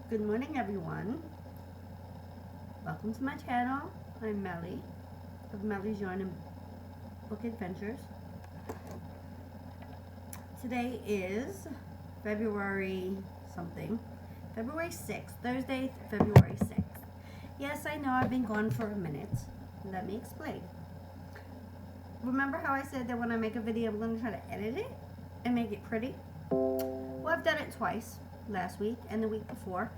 Good morning, everyone. Welcome to my channel. I'm Melly of Melly's Yarn and Book Adventures. Today is February something. February 6th, Thursday, February 6th. Yes, I know I've been gone for a minute. Let me explain. Remember how I said that when I make a video, I'm going to try to edit it and make it pretty? Well, I've done it twice, last week and the week before.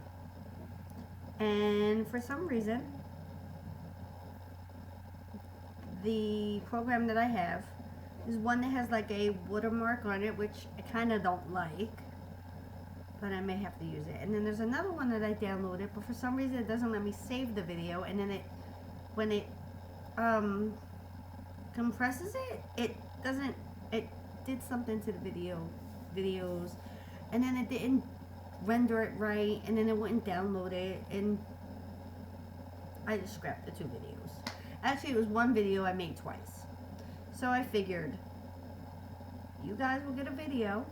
And for some reason, the program that I have is one that has like a watermark on it, which I kind of don't like, but I may have to use it. And then there's another one that I downloaded, but for some reason it doesn't let me save the video, and then when it compresses it doesn't, it did something to the videos, and then it didn't render it right, and then it wouldn't download it, and I just scrapped the two videos. Actually, it was one video I made twice. So I figured you guys will get a video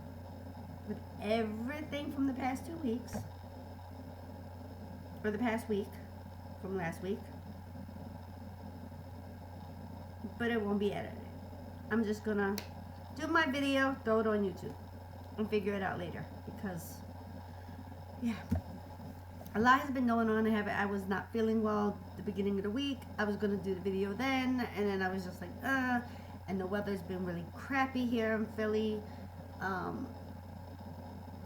with everything from the past 2 weeks, or the past week from last week, but it won't be edited. I'm just gonna do my video, throw it on YouTube, and figure it out later, because yeah, a lot has been going on. I was not feeling well the beginning of the week. I was going to do the video then, and then I was just like, and the weather's been really crappy here in Philly.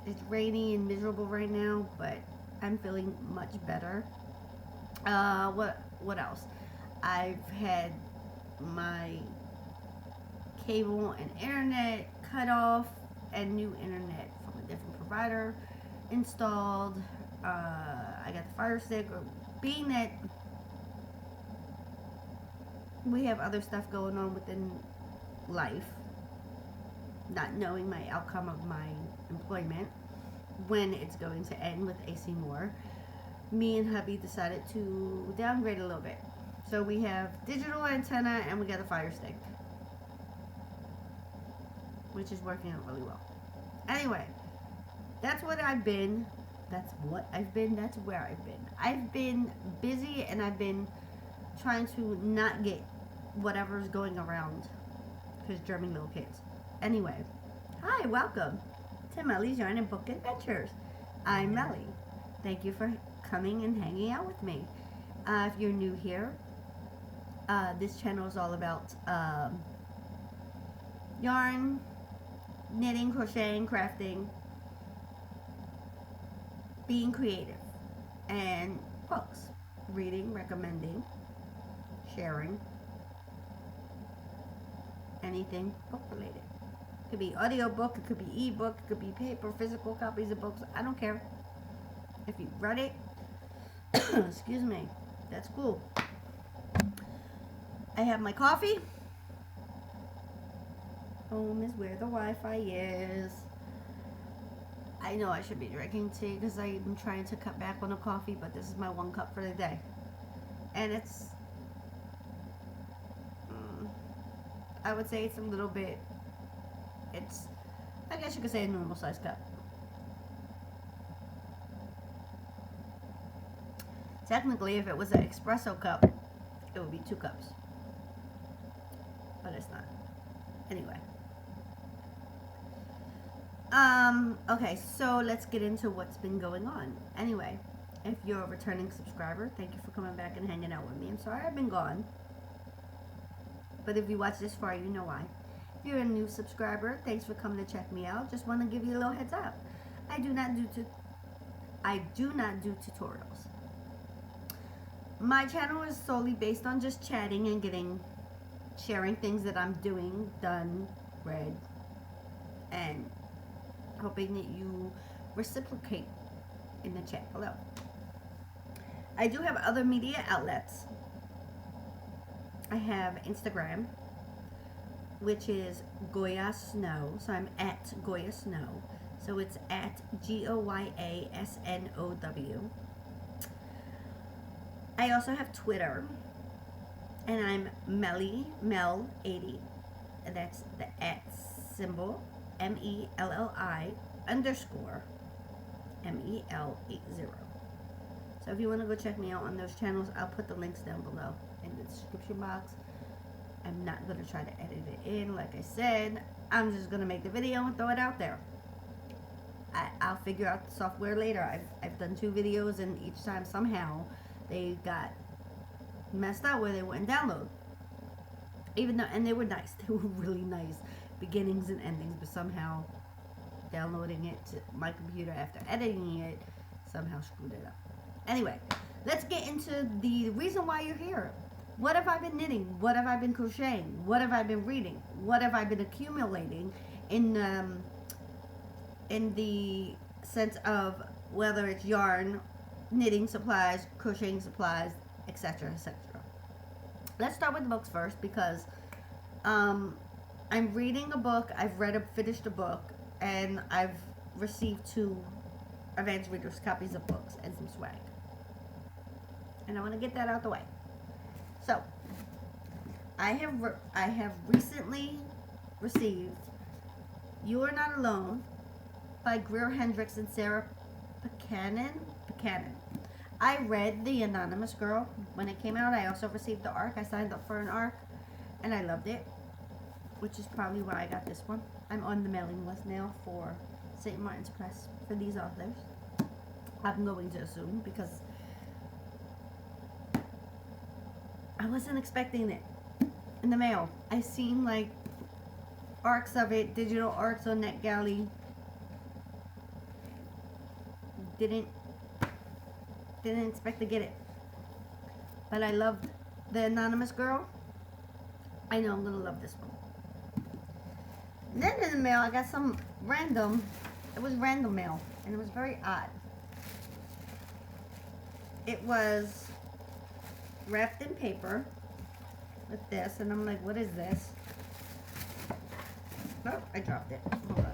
It's rainy and miserable right now, but I'm feeling much better. What else? I've had my cable and internet cut off, and new internet from a different provider installed. I got the Fire Stick, or being that we have other stuff going on within life, not knowing my outcome of my employment, when it's going to end with AC Moore, me and hubby decided to downgrade a little bit. So we have digital antenna and we got a Fire Stick, which is working out really well. Anyway, that's what I've been. That's what I've been. That's where I've been. I've been busy, and I've been trying to not get whatever's going around, because German little kids. Anyway, hi, welcome to Melly's Yarn and Book Adventures. I'm Melly. Thank you for coming and hanging out with me. If you're new here, this channel is all about yarn, knitting, crocheting, crafting, being creative, and books, reading, recommending, sharing, anything book related. It could be audio book, it could be ebook, it could be paper, physical copies of books. I don't care. If you read it, excuse me, that's cool. I have my coffee. Home is where the Wi-Fi is. I know I should be drinking tea because I'm trying to cut back on the coffee, but this is my 1 cup for the day. And it's, I would say it's a little bit, it's, I guess you could say a normal size cup. Technically, if it was an espresso cup, it would be 2 cups. But it's not. Anyway. Okay, so let's get into what's been going on. Anyway, if you're a returning subscriber, thank you for coming back and hanging out with me. I'm sorry I've been gone, but if you watch this far, you know why. If you're a new subscriber, thanks for coming to check me out. Just want to give you a little heads up. I do not do tutorials. My channel is solely based on just chatting and sharing things that I'm doing, done, read, and hoping that you reciprocate in the chat below. I do have other media outlets. I have Instagram, which is Goya Snow. So I'm at Goya Snow. So it's at GOYASNOW. I also have Twitter, and I'm Mel80. And that's the at symbol, MELLI _MEL80. So if you want to go check me out on those channels, I'll put the links down below in the description box. I'm not going to try to edit it in. Like I said, I'm just going to make the video and throw it out there. I'll figure out the software later. I've done 2 videos, and each time somehow they got messed up where they wouldn't download. Even though, and they were nice. They were really nice. Beginnings and endings, but somehow downloading it to my computer after editing it somehow screwed it up. Anyway, let's get into the reason why you're here. What have I been knitting? What have I been crocheting? What have I been reading? What have I been accumulating in the sense of whether it's yarn, knitting supplies, crocheting supplies, etc., etc. Let's start with the books first, because I'm reading a book. I've finished a book, and I've received 2 advanced readers copies of books and some swag. And I want to get that out the way. So, I have recently received You Are Not Alone by Greer Hendricks and Sarah Buchanan. I read The Anonymous Girl when it came out. I also received the ARC. I signed up for an ARC, and I loved it, which is probably why I got this one. I'm on the mailing list now for St. Martin's Press for these authors. I'm going to assume, because I wasn't expecting it in the mail. I seen like ARCs of it, digital ARCs on NetGalley. Didn't expect to get it, but I loved The Anonymous Girl. I know I'm gonna love this one. And then in the mail, I got some random. It was random mail, and it was very odd. It was wrapped in paper with this, and I'm like, what is this? Oh, I dropped it. Hold on.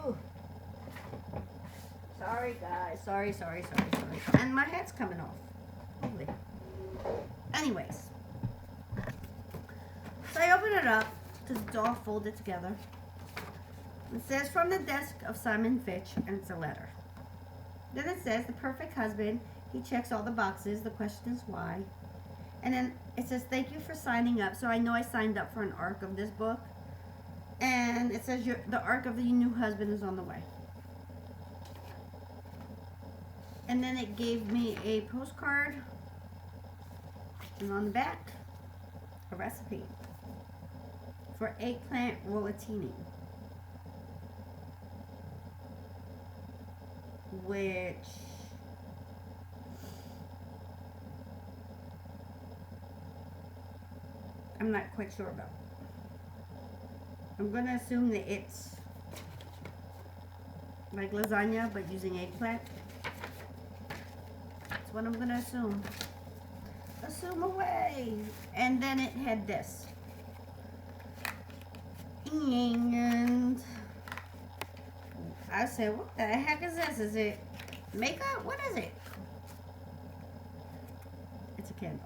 Ooh. Sorry, guys. Sorry. And my head's coming off. Holy. Anyways. So I open it up, because it's all folded together. It says, from the desk of Simon Fitch, and it's a letter. Then it says, the perfect husband. He checks all the boxes. The question is why. And then it says, thank you for signing up. So I know I signed up for an ARC of this book. And it says, the ARC of the new husband is on the way. And then it gave me a postcard, and on the back, a recipe for eggplant rollatini, which I'm not quite sure about. I'm going to assume that it's like lasagna, but using eggplant. That's what I'm going to assume. Assume away. And then it had this. And I said, what the heck is this? Is it makeup? What is it? It's a candle.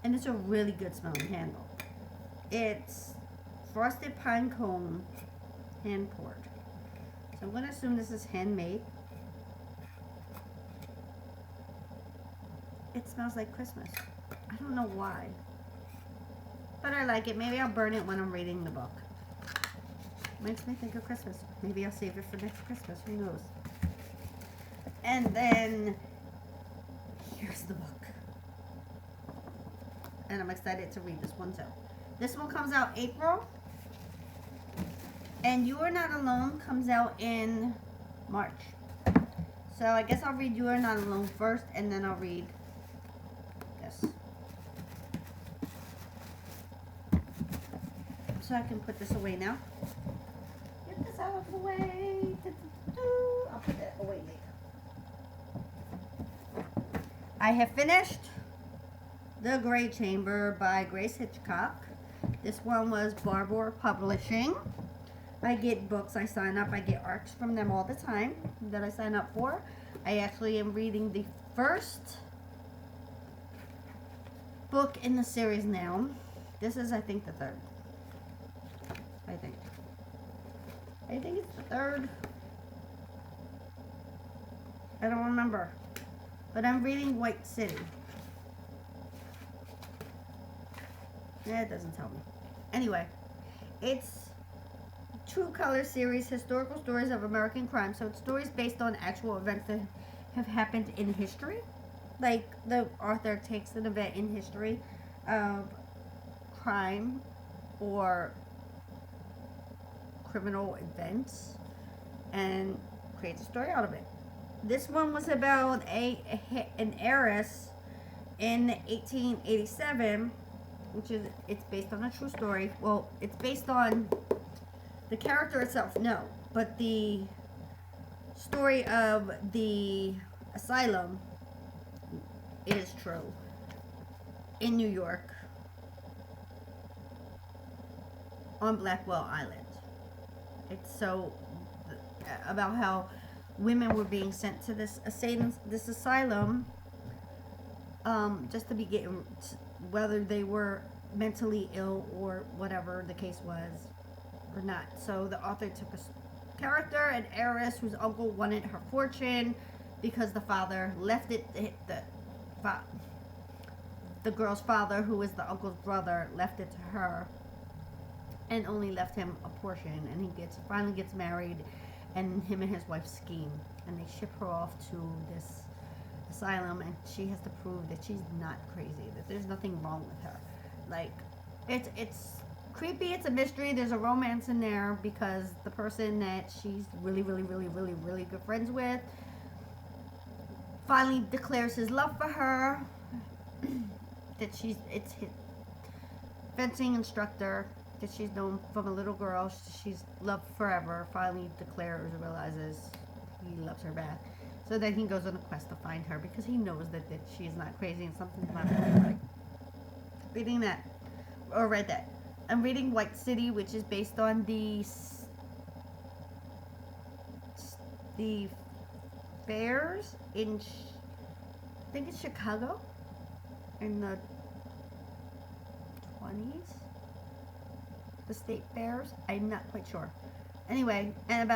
And it's a really good smelling candle. It's frosted pine cone hand poured. So I'm going to assume this is handmade. It smells like Christmas. I don't know why. But I like it. Maybe I'll burn it when I'm reading the book. Makes me think of Christmas. Maybe I'll save it for next Christmas. Who knows? And then here's the book. And I'm excited to read this one too. This one comes out April. And You Are Not Alone comes out in March. So I guess I'll read You Are Not Alone first, and then I'll read this. So I can put this away now. Get this out of the way. I'll put that away later. I have finished The Gray Chamber by Grace Hitchcock. This one was Barbour Publishing. I get books, I sign up, I get ARCs from them all the time that I sign up for. I actually am reading the first book in the series now. This is, I think, the third. I think it's the third. I don't remember. But I'm reading White City. Yeah, it doesn't tell me. Anyway, it's True Color series, historical stories of American crime. So it's stories based on actual events that have happened in history. Like the author takes an event in history of crime or criminal events and creates a story out of it. This one was about an heiress in 1887, which is it's based on a true story. Well, it's based on the character itself, no, but the story of the asylum is true in New York on Blackwell Island. It's so about how women were being sent to this asylum just to be getting, whether they were mentally ill or whatever the case was or not. So the author took a character, an heiress whose uncle wanted her fortune because the father left it. The girl's father, who is the uncle's brother, left it to her and only left him a portion. And he finally gets married, and him and his wife scheme, and they ship her off to this asylum, and she has to prove that she's not crazy, that there's nothing wrong with her. Like, it's creepy. It's a mystery. There's a romance in there because the person that she's really good friends with finally declares his love for her. That it's his fencing instructor that she's known from a little girl. She's loved forever. Finally declares, realizes he loves her bad. So then he goes on a quest to find her because he knows that she's not crazy and something's not really right. Reading that, or read that. I'm reading White City, which is based on the fairs in, I think it's Chicago, in the 20s. The state fairs. I'm not quite sure. Anyway, and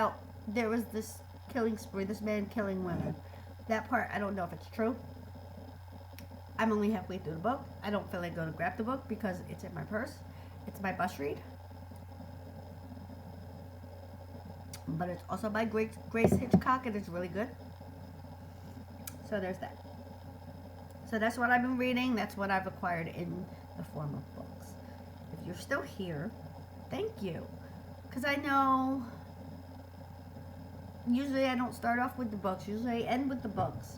there was this killing spree, this man killing women. That part, I don't know if it's true. I'm only halfway through the book. I don't feel like going to grab the book because it's in my purse. It's my bus read. But it's also by Grace Hitchcock, and it's really good. So there's that. So that's what I've been reading. That's what I've acquired in the form of books. If you're still here, thank you. Because I know usually I don't start off with the books. Usually I end with the books.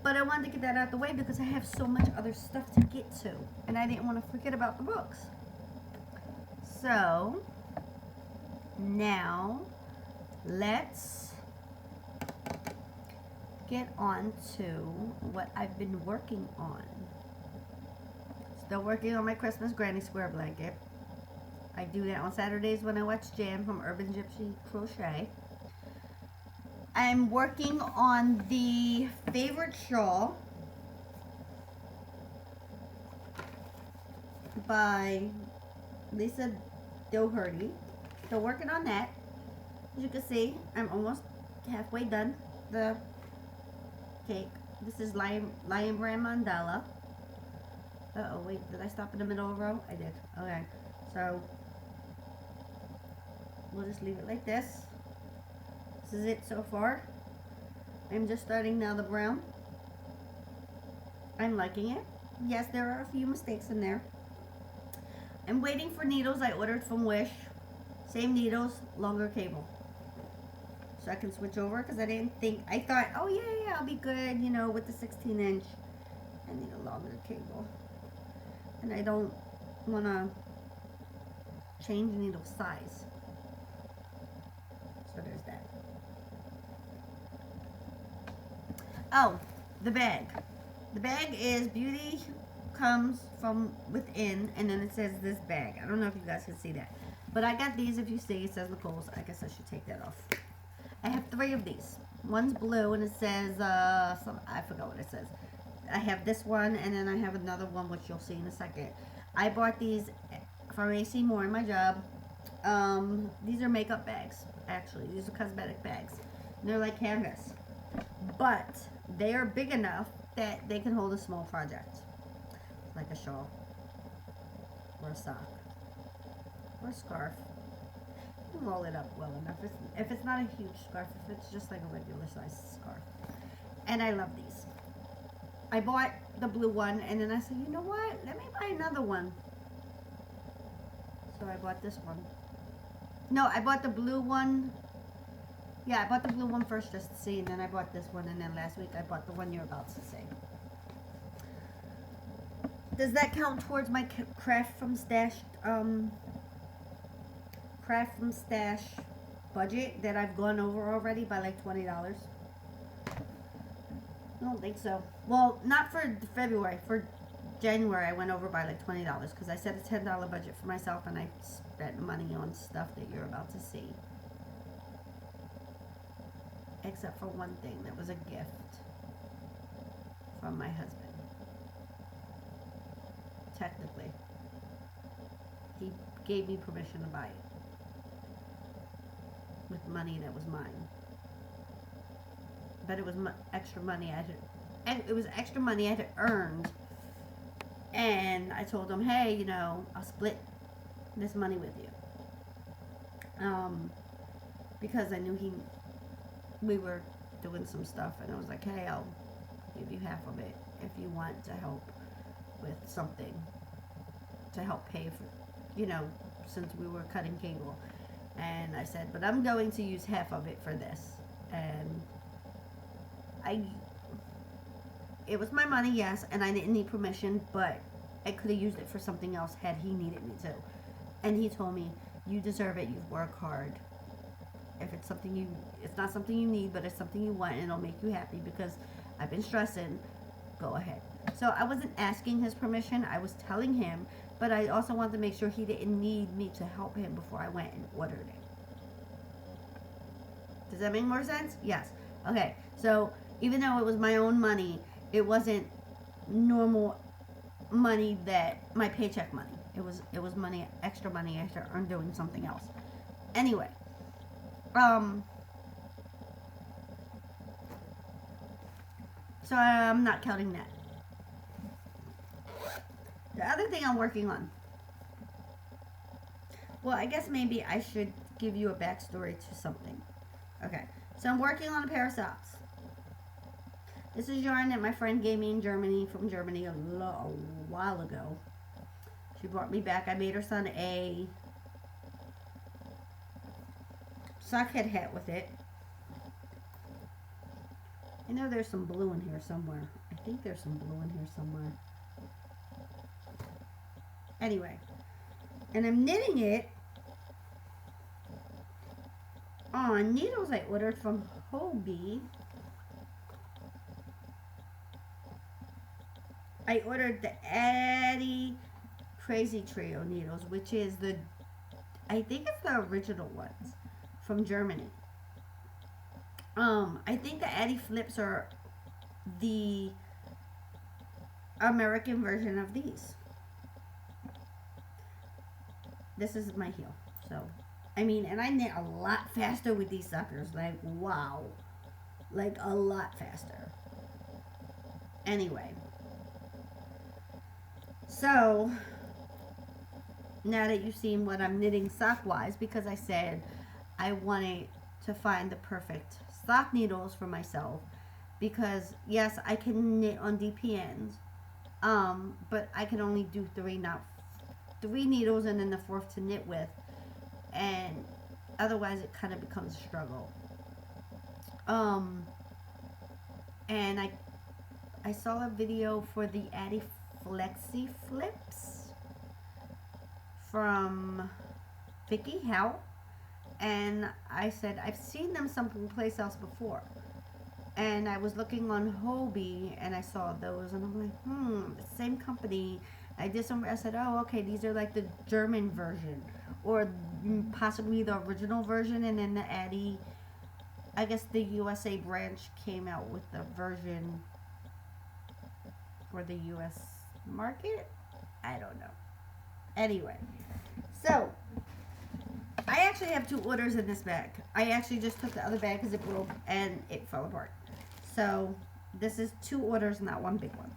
But I wanted to get that out of the way because I have so much other stuff to get to. And I didn't want to forget about the books. So, now, let's get on to what I've been working on. Still working on my Christmas Granny Square blanket. I do that on Saturdays when I watch Jan from Urban Gypsy Crochet. I'm working on the favorite shawl by Lisa Doherty. Still working on that. As you can see, I'm almost halfway done the cake. This is Lion Brand Mandala. Uh-oh, wait, did I stop in the middle of the row? I did. Okay, so we'll just leave it like this. This is it so far. I'm just starting now the brown. I'm liking it. Yes, there are a few mistakes in there. I'm waiting for needles I ordered from Wish. Same needles, longer cable. So I can switch over because I didn't think, I thought, oh yeah, I'll be good, you know, with the 16-inch. I need a longer cable. And I don't want to change needle size. So there's that. Oh, the bag. The bag is Beauty Comes From Within, and then it says this bag. I don't know if you guys can see that. But I got these. If you see, it says Nicole's. I guess I should take that off. I have 3 of these. One's blue, and it says, I forgot what it says. I have this one, and then I have another one, which you'll see in a second. I bought these from AC Moore in my job. These are makeup bags, actually. These are cosmetic bags. And they're like canvas. but they are big enough that they can hold a small project, like a shawl, or a sock, or a scarf. You can roll it up well enough. If it's not a huge scarf, if it's just like a regular size scarf. And I love these. I bought the blue one, and then I said, you know what? Let me buy another one. So I bought this one. No, I bought the blue one. Yeah, I bought the blue one first just to see, and then I bought this one, and then last week I bought the one you're about to see. Does that count towards my craft from stash budget that I've gone over already by like $20? I don't think so. Well, not for February. For January, I went over by like $20 because I set a $10 budget for myself, and I spent money on stuff that you're about to see. Except for one thing that was a gift from my husband. Technically, he gave me permission to buy it with money that was mine. But it was extra money I had. It was extra money I had earned, and I told him, hey, you know, I'll split this money with you. Because I knew we were doing some stuff, and I was like, hey, I'll give you half of it if you want to help with something to help pay for, you know, since we were cutting cable. And I said, but I'm going to use half of it for this. And it was my money, yes, and I didn't need permission, but I could have used it for something else had he needed me to. And he told me, you deserve it, you've worked hard. If it's something it's not something you need, but it's something you want, and it'll make you happy because I've been stressing, go ahead. So I wasn't asking his permission, I was telling him, but I also wanted to make sure he didn't need me to help him before I went and ordered it. Does that make more sense? Yes. Okay, so even though it was my own money, it wasn't normal money that my paycheck money. It was money, extra money after I'm doing something else. Anyway, so I'm not counting that. The other thing I'm working on. Well, I guess maybe I should give you a backstory to something. Okay, so I'm working on a pair of socks. This is yarn that my friend gave me from Germany a while ago. She brought me back. I made her son a sockhead hat with it. I know there's some blue in here somewhere. I think there's some blue in here somewhere. Anyway, and I'm knitting it on needles I ordered from Hobie. I ordered the Addie Crazy Trio needles, which is I think it's the original ones from Germany. I think the Addie flips are the American version of these. This is my heel. So, I mean, and I knit a lot faster with these suckers. Like, wow. Like, a lot faster. Anyway. So, now that you've seen what I'm knitting sock-wise, because I said I wanted to find the perfect sock needles for myself, because, yes, I can knit on DPNs, but I can only do three needles and then the fourth to knit with, and otherwise it kind of becomes a struggle. And I saw a video for the Addie Flexi Flips from Vicky Howe, and I said I've seen them someplace else before, and I was looking on Hobie and I saw those, and I'm like, same company. I said, oh, okay, these are like the German version, or possibly the original version, and then the Addie, I guess the USA branch came out with the version for the US market. I don't know. Anyway, so I actually have 2 orders in this bag. I actually just took the other bag because it broke and it fell apart. So this is 2 orders, not one big one.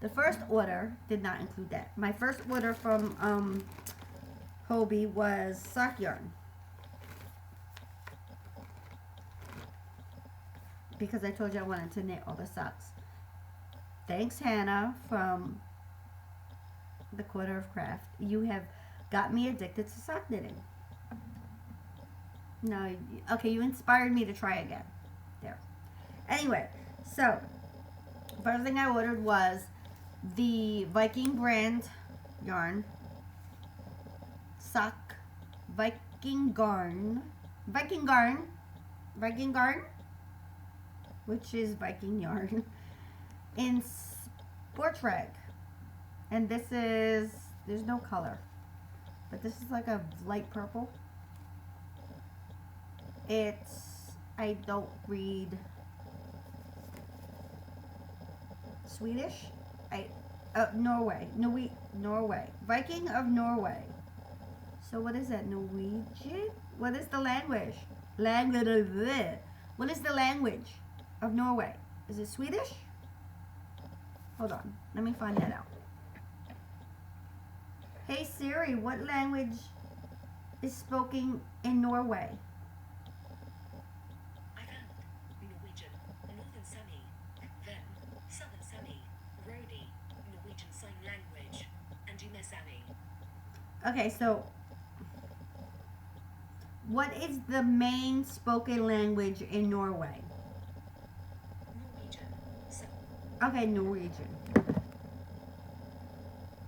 The first order did not include that. My first order from Hobie was sock yarn. Because I told you I wanted to knit all the socks. Thanks, Hannah, from the Quarter of Craft. You have got me addicted to sock knitting. No, okay, you inspired me to try again. There. Anyway, so first thing I ordered was the Viking brand yarn, sock, Viking garn, which is Viking yarn, in sports rag. And this is, there's no color, but this is like a light purple. It's, I don't read Swedish. Norway. Viking of Norway. So what is that? Norwegian? What is the language? What is the language of Norway? Is it Swedish? Hold on. Let me find that out. Hey Siri, what language is spoken in Norway? I found Norwegian, Northern Sami, then Southern Sami, Rodi, Norwegian Sign Language, and Ume Sami. Okay, so what is the main spoken language in Norway? Norwegian. So. Okay, Norwegian.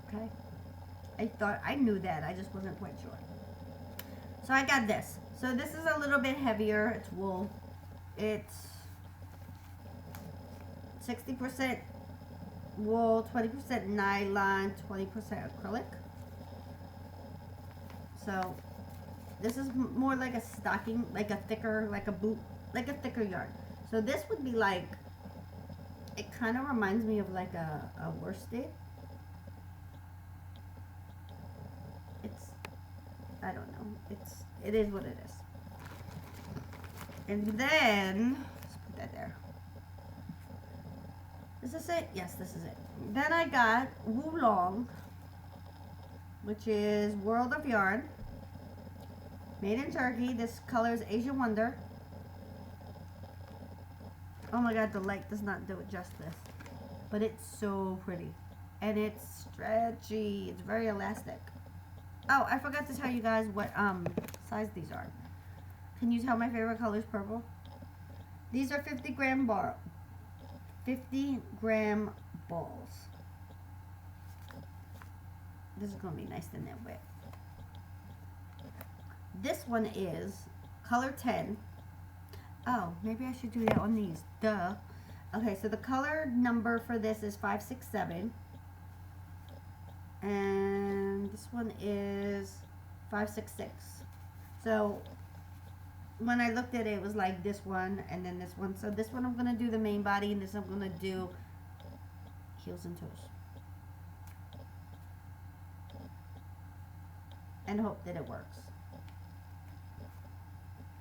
Okay. I thought I knew that. I just wasn't quite sure. So I got this. So this is a little bit heavier. It's wool. It's 60% wool, 20% nylon, 20% acrylic. So this is more like a stocking, like a thicker, like a boot, like a thicker yarn. So this would be like, it kind of reminds me of like a worsted. It's, I don't know. It is what it is. And then, let's put that there. Is this it? Yes, this is it. Then I got Wulong, which is World of Yarn. Made in Turkey. This color is Asian Wonder. Oh my god, the light does not do it justice. But it's so pretty. And it's stretchy. It's very elastic. Oh, I forgot to tell you guys what size these are. Can you tell my favorite color is purple? These are 50-gram balls. This is going to be nice to knit with. This one is color 10. Oh, maybe I should do that on these. Duh. Okay, so the color number for this is 567. And this one is 566. So when I looked at it, it was like this one and then this one. So this one I'm going to do the main body, and this I'm going to do heels and toes. And hope that it works.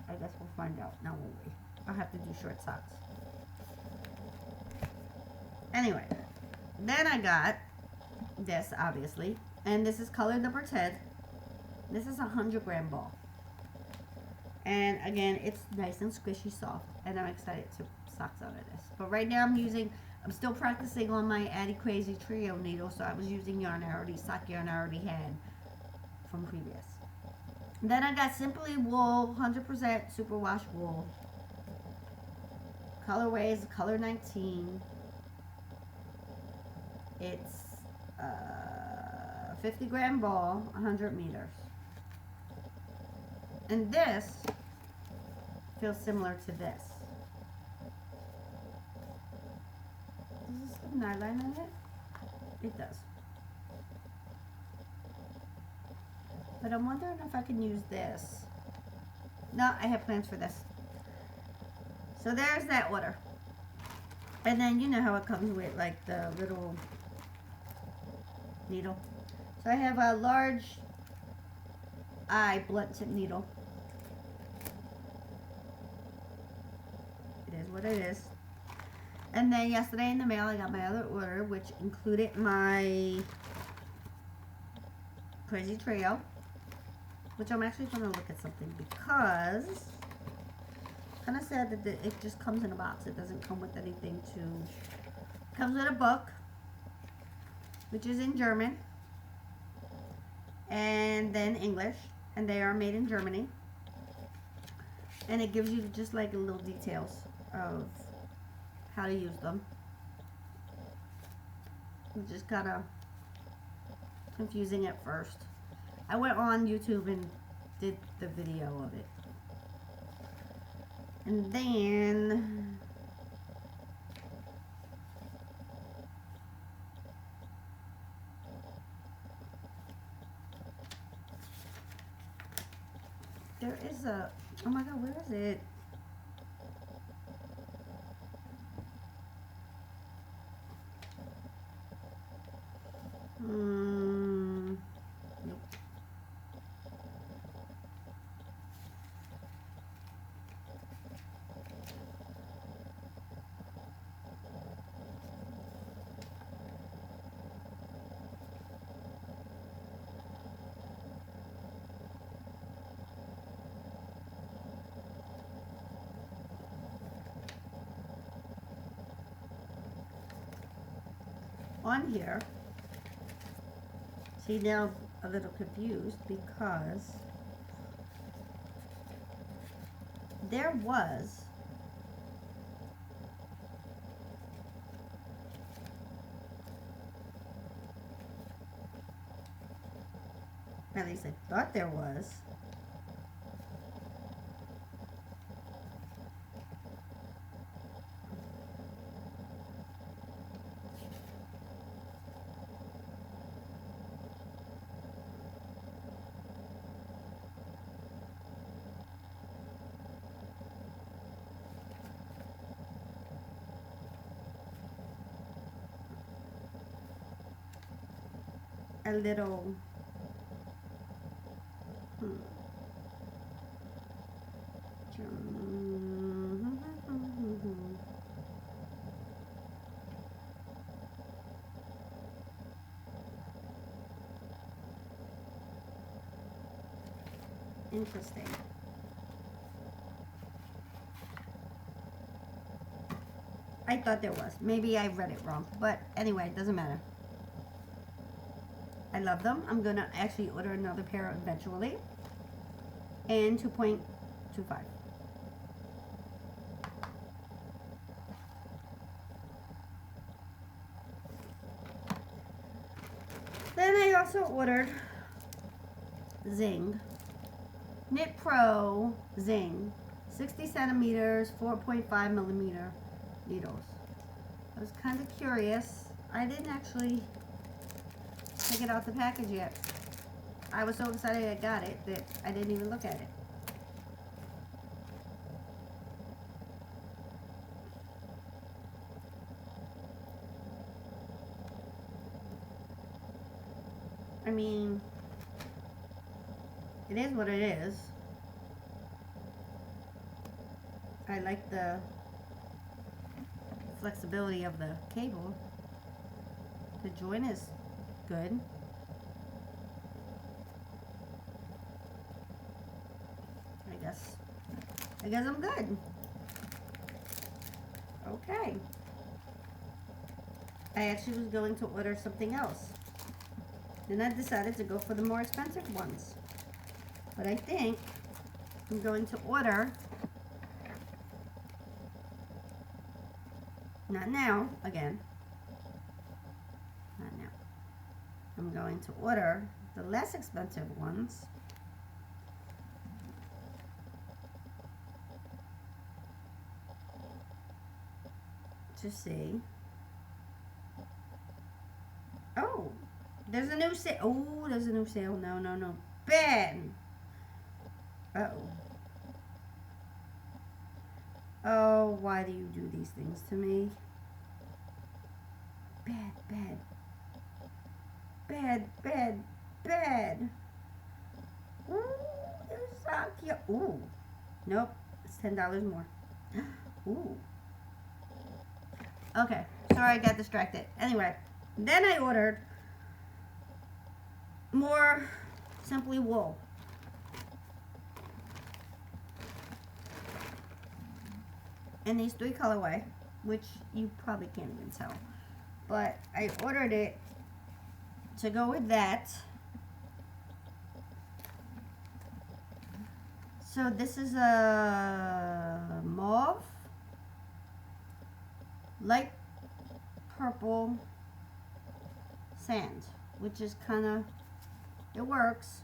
I guess we'll find out now, won't we? I'll have to do short socks. Anyway, then I got this, obviously, and this is color number 10. This is a 100-gram ball. And again, it's nice and squishy soft, and I'm excited to socks out of this. But right now I'm still practicing on my Addy Crazy Trio needle, so I was using yarn sock yarn I already had from previous. Then I got Simply Wool, 100% superwash wool. Colorway is color 19. It's 50-gram ball, 100 meters. And this feels similar to this. Does this have nylon in it? It does. But I'm wondering if I can use this. No, I have plans for this. So there's that order. And then you know how it comes with like the little needle. So I have a large eye blunt tip needle. It is what it is. And then yesterday in the mail, I got my other order, which included my Crazy Trio, which I'm actually going to look at something because kind of sad that it just comes in a box. It doesn't come with anything to... It comes with a book, which is in German, and then English, and they are made in Germany. And it gives you just like little details of how to use them. It's just kind of confusing at first. I went on YouTube and did the video of it. And then there is a, oh my god, where is it? Nope. On here, see now I'm a little confused because there was at least I thought there was a little interesting. I thought there was. Maybe I read it wrong. But anyway, it doesn't matter. I love them. I'm going to actually order another pair eventually. And 2.25. Then I also ordered Zing. Knit Pro Zing. 60 centimeters, 4.5 millimeter needles. I was kind of curious. I didn't actually take it out the package yet. I was so excited I got it that I didn't even look at it. I mean, it is what it is. I like the flexibility of the cable. The joint is good. I guess I'm good. Okay. I actually was going to order something else. Then I decided to go for the more expensive ones. But I think I'm going to order, not now, again, not now. I'm going to order the less expensive ones. To see. Oh, there's a new sale. Oh, there's a new sale. No, no, no. Ben. Uh-oh. Oh, why do you do these things to me? Bad, bad. Bad, bad, bad. Ooh, they're so cute. Ooh. Nope. It's $10 more. Ooh. Okay, sorry I got distracted. Anyway, then I ordered more Simply Wool. In these 3 colorway, which you probably can't even tell. But I ordered it to go with that. So this is a mauve, light purple sand, which is kind of, it works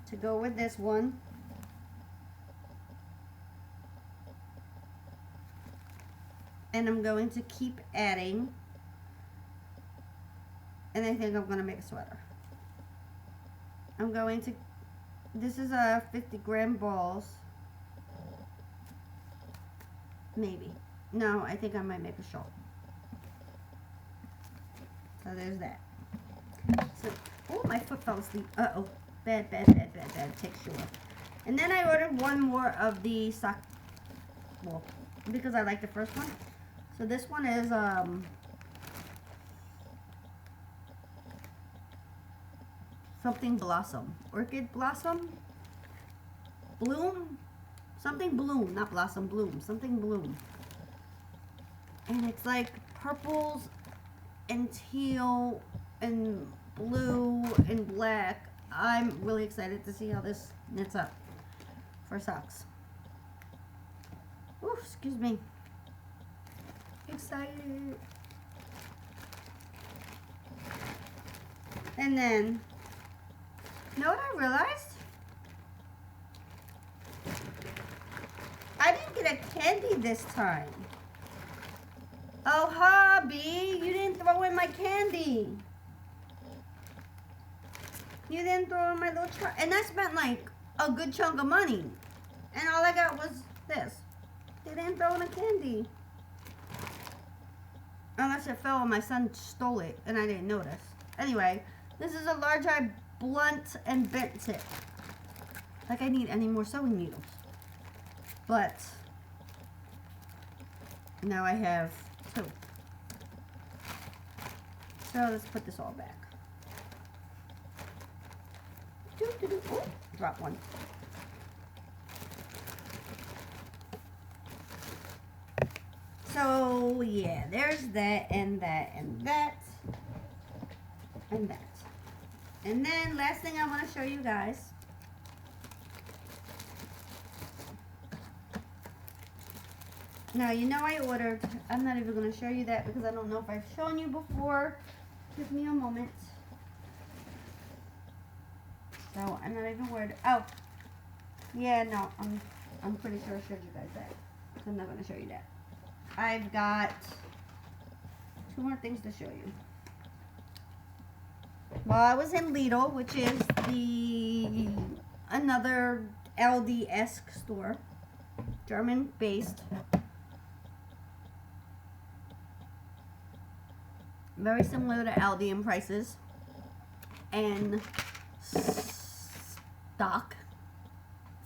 to go with this one. And I'm going to keep adding, and I think I'm going to make a sweater. I'm going to, this is a 50-gram balls, maybe. No, I think I might make a shawl. So there's that. So, oh, my foot fell asleep. Uh-oh. Bad. Take sure. And then I ordered one more of the sock wool because I like the first one. So this one is something blossom. Orchid blossom? Bloom? Something bloom, not blossom, bloom. Something bloom. And it's like purples and teal and blue and black. I'm really excited to see how this knits up for socks. Ooh, excuse me. Excited. And then, you know what I realized? I didn't get a candy this time. Oh, hubby, you didn't throw in my candy. You didn't throw in my little chunk. And I spent like a good chunk of money. And all I got was this. They didn't throw in a candy. Unless it fell and my son stole it and I didn't notice. Anyway, this is a large eye blunt and bent tip. Like I need any more sewing needles. But now I have 2. So let's put this all back. Oh, drop one. So yeah, there's that and that and that and that. And then last thing I want to show you guys. Now you know I ordered, I'm not even going to show you that because I don't know if I've shown you before. Give me a moment. So I'm not even worried. Oh, yeah, no, I'm pretty sure I showed you guys that. So I'm not going to show you that. I've got 2 more things to show you. Well, I was in Lidl, which is the another Aldi-esque store, German-based. Very similar to Aldi in prices and stock,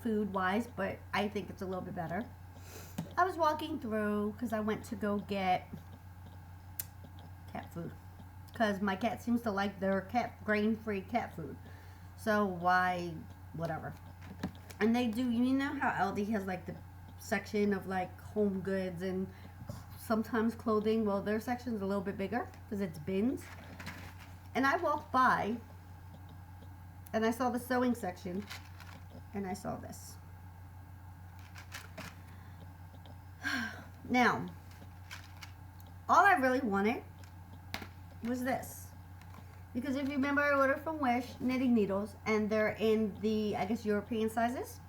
food-wise, but I think it's a little bit better. I was walking through because I went to go get cat food because my cat seems to like their grain-free cat food. So why, whatever. And they do, you know how Aldi has like the section of like home goods and sometimes clothing? Well, their section's a little bit bigger because it's bins. And I walked by and I saw the sewing section and I saw this. Now, all I really wanted was this. Because if you remember, I ordered from Wish knitting needles and they're in the, I guess, European sizes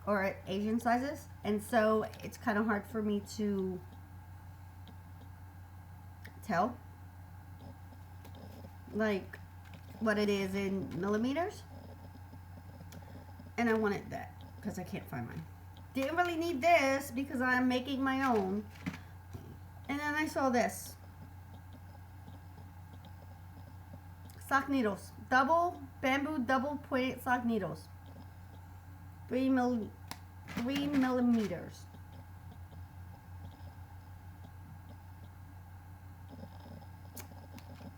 or Asian sizes. And so it's kind of hard for me to tell like what it is in millimeters. And I wanted that because I can't find mine. Didn't really need this because I'm making my own. And then I saw this. Sock needles. Bamboo double pointed sock needles. 3 millimeters.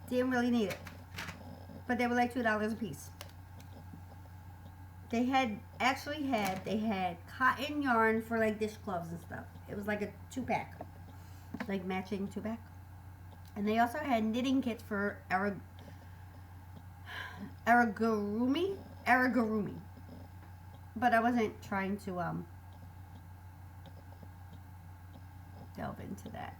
Didn't really need it. But they were like $2 a piece. They had cotton yarn for like dishcloths and stuff. It was like a 2-pack, like matching 2-pack. And they also had knitting kits for aragurumi. But I wasn't trying to delve into that.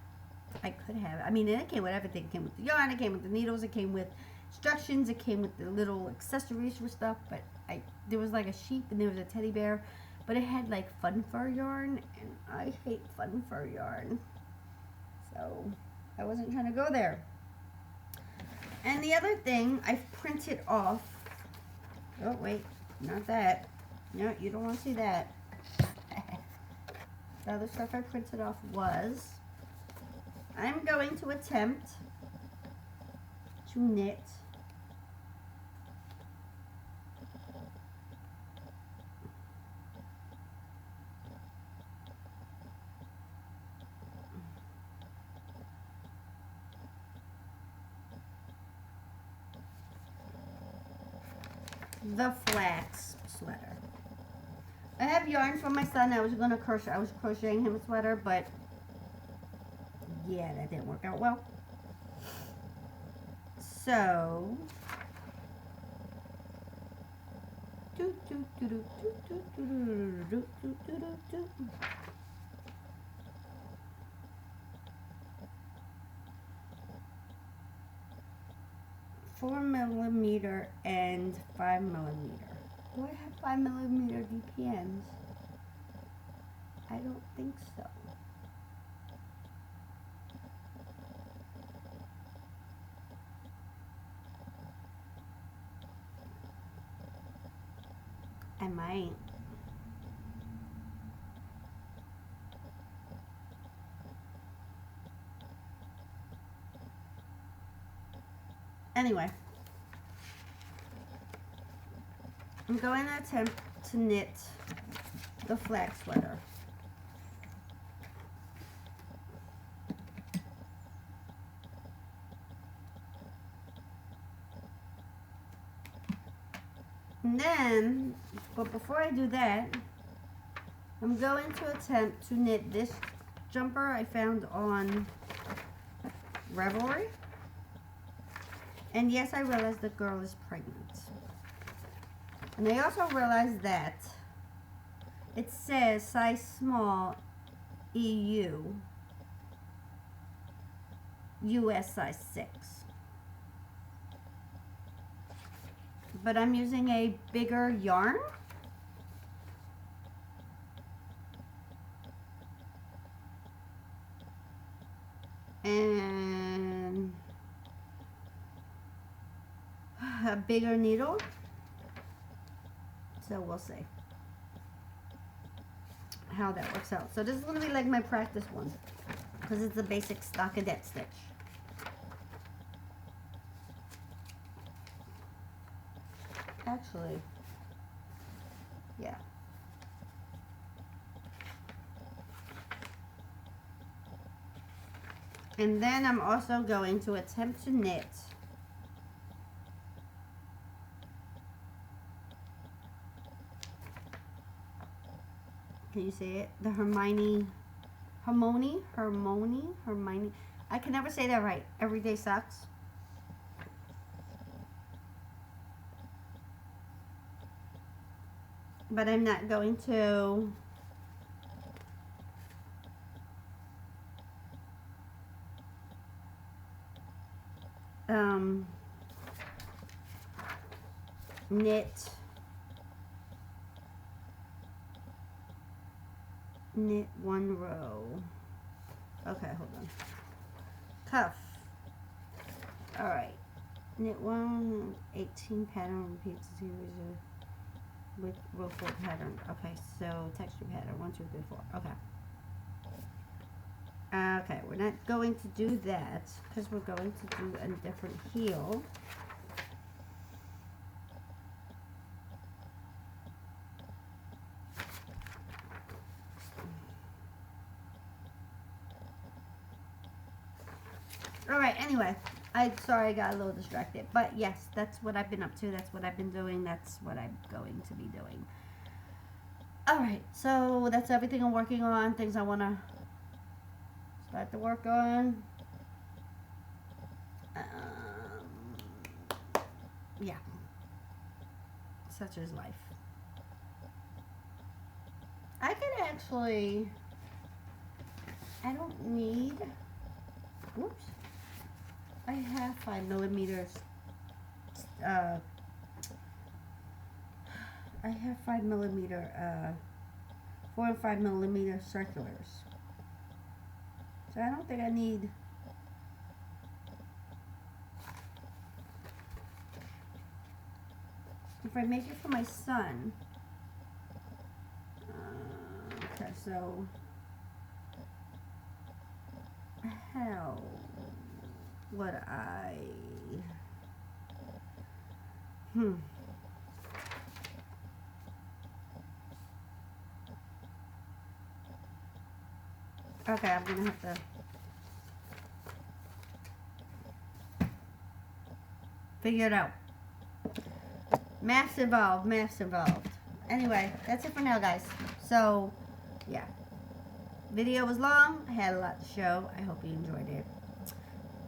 I could have. I mean, it came with everything. It came with the yarn, it came with the needles, it came with instructions, it came with the little accessories for stuff. But there was like a sheep and there was a teddy bear, but it had like fun fur yarn, and I hate fun fur yarn, so I wasn't trying to go there. And the other thing I've printed off. Oh wait, not that. No, you don't want to see that. The other stuff I printed off was, I'm going to attempt to knit the flax sweater. I have yarn from my son. I was crocheting him a sweater, but yeah, that didn't work out well. So, four millimeter and 5 millimeter. Do I have 5 millimeter DPNs? I don't think so. I might. Anyway, I'm going to attempt to knit the flax sweater. And then, but before I do that, I'm going to attempt to knit this jumper I found on Ravelry. And yes, I realize the girl is pregnant. And I also realized that it says size small EU, US size 6. But I'm using a bigger yarn. And a bigger needle. So we'll see how that works out. So this is going to be like my practice one, because it's a basic stockinette stitch. Actually, yeah. And then I'm also going to attempt to knit can you say it? The Hermione. I can never say that right. Everyday sucks. But I'm not going to knit one row. Okay, hold on. Cuff. All right. Knit 1 18 pattern repeats series with row 4 pattern. Okay, so texture pattern 1 2 3 4. Okay. Okay, we're not going to do that because we're going to do a different heel. All right, anyway, Sorry, I got a little distracted. But yes, that's what I've been up to. That's what I've been doing. That's what I'm going to be doing. Alright, so that's everything I'm working on. Things I want to start to work on. Yeah. Such is life. I could actually... I don't need... Whoops. I have 5mm. I have 5mm, 4 and 5mm circulars. So I don't think I need... If I make it for my son... okay, so... How would I... Okay, I'm gonna have to figure it out. Maths involved, maths involved. Anyway, that's it for now, guys. So, yeah. Video was long. I had a lot to show. I hope you enjoyed it.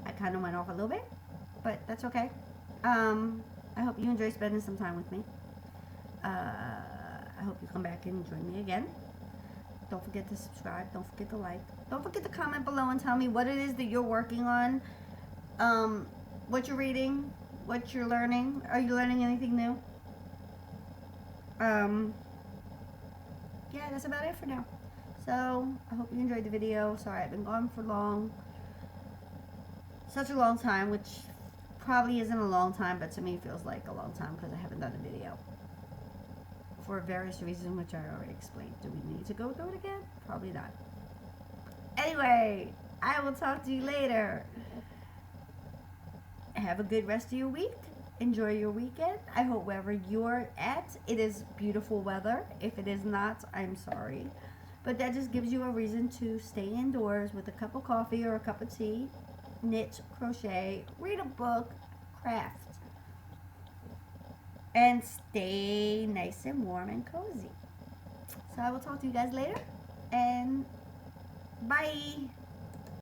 I kind of went off a little bit, but that's okay. I hope you enjoy spending some time with me. I hope you come back and join me again. Don't forget to subscribe. Don't forget to like. Don't forget to comment below and tell me what it is that you're working on. What you're reading. What you're learning. Are you learning anything new? Yeah, that's about it for now. So, I hope you enjoyed the video. Sorry, I've been gone for such a long time, which probably isn't a long time, but to me it feels like a long time because I haven't done a video. For various reasons, which I already explained. Do we need to go through it again? Probably not. Anyway, I will talk to you later. Have a good rest of your week. Enjoy your weekend. I hope wherever you're at, it is beautiful weather. If it is not, I'm sorry. But that just gives you a reason to stay indoors with a cup of coffee or a cup of tea, knit, crochet, read a book, craft, and stay nice and warm and cozy. So I will talk to you guys later, and bye.